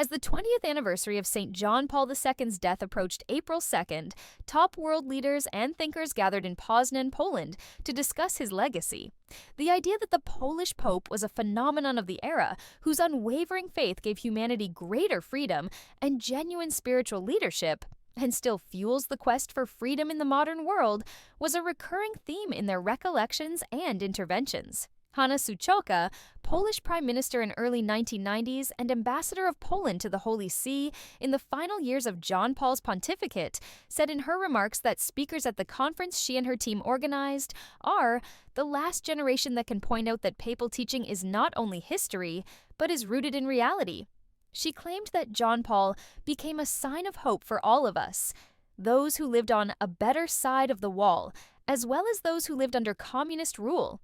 As the 20th anniversary of St. John Paul II's death approached April 2nd, top world leaders and thinkers gathered in Poznań, Poland, to discuss his legacy. The idea that the Polish Pope was a phenomenon of the era, whose unwavering faith gave humanity greater freedom and genuine spiritual leadership, and still fuels the quest for freedom in the modern world, was a recurring theme in their recollections and interventions. Hanna Suchoka, Polish Prime Minister in early 1990s and Ambassador of Poland to the Holy See in the final years of John Paul's pontificate, said in her remarks that speakers at the conference she and her team organized are the last generation that can point out that papal teaching is not only history, but is rooted in reality. She claimed that John Paul became a sign of hope for all of us, those who lived on a better side of the wall, as well as those who lived under communist rule.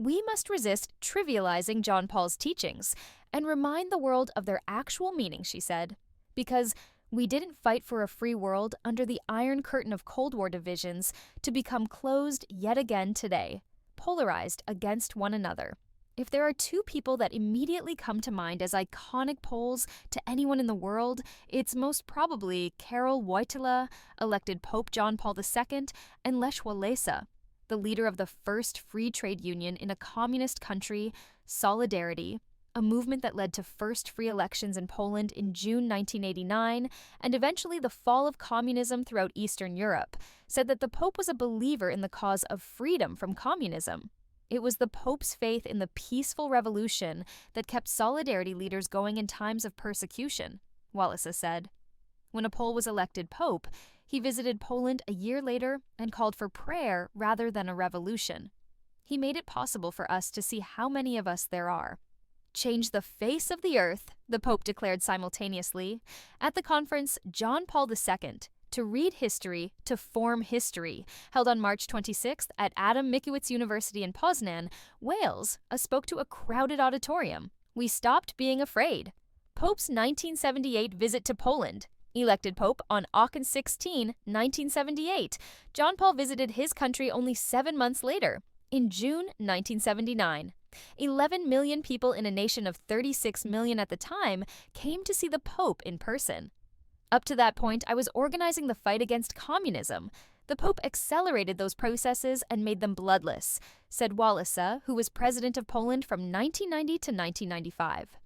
We must resist trivializing John Paul's teachings and remind the world of their actual meaning, she said, because we didn't fight for a free world under the Iron Curtain of Cold War divisions to become closed yet again today, polarized against one another. If there are two people that immediately come to mind as iconic Poles to anyone in the world, it's most probably Karol Wojtyła, elected Pope John Paul II, and Lech Walesa, the leader of the first free trade union in a communist country, Solidarity, a movement that led to first free elections in Poland in June 1989 and eventually the fall of communism throughout Eastern Europe, said that the Pope was a believer in the cause of freedom from communism. It was the Pope's faith in the peaceful revolution that kept Solidarity leaders going in times of persecution, Walesa said. When a Pole was elected Pope, he visited Poland a year later and called for prayer rather than a revolution. He made it possible for us to see how many of us there are. Change the face of the earth, the Pope declared simultaneously. At the conference, John Paul II, To Read History, to Form History, held on March 26th at Adam Mickiewicz University in Poznań, Wales, spoke to a crowded auditorium. We stopped being afraid. Pope's 1978 visit to Poland. Elected Pope on Aachen 16, 1978, John Paul visited his country only 7 months later, in June 1979. 11 million people in a nation of 36 million at the time came to see the Pope in person. Up to that point, I was organizing the fight against communism. The Pope accelerated those processes and made them bloodless, said Walesa, who was president of Poland from 1990 to 1995.